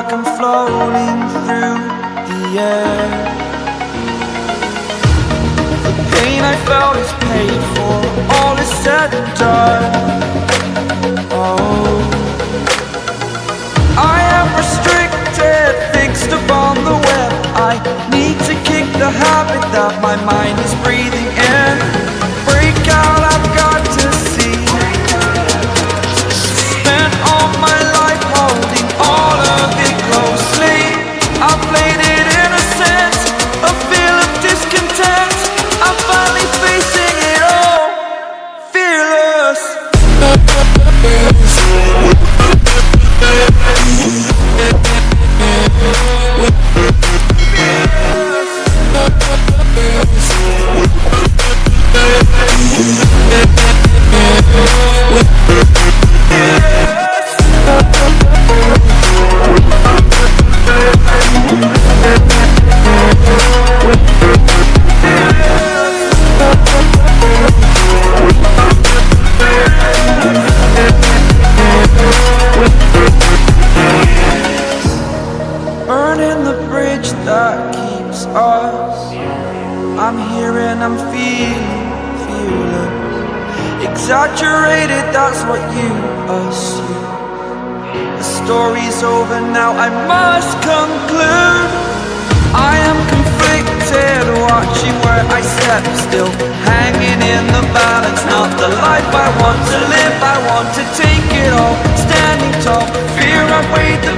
like I'm floating through the air. The pain I felt is paid for, all is said and done. Oh, I am restricted, fixed upon the web. I need to kick the habit that my mind is breathing in. Break out, I've got to see. Spent all my life holding all of it closely. I played it innocent, a feel of discontent. I'm finally facing it all, fearless. Burning the bridge that keeps us. I'm here and I'm feeling fearless. Exaggerated, that's what you assume. The story's over now, I must conclude. I am conflicted, watching where I step still, hanging in the balance. Not the life I want to live, I want to take it all. Standing tall, fear I weighed the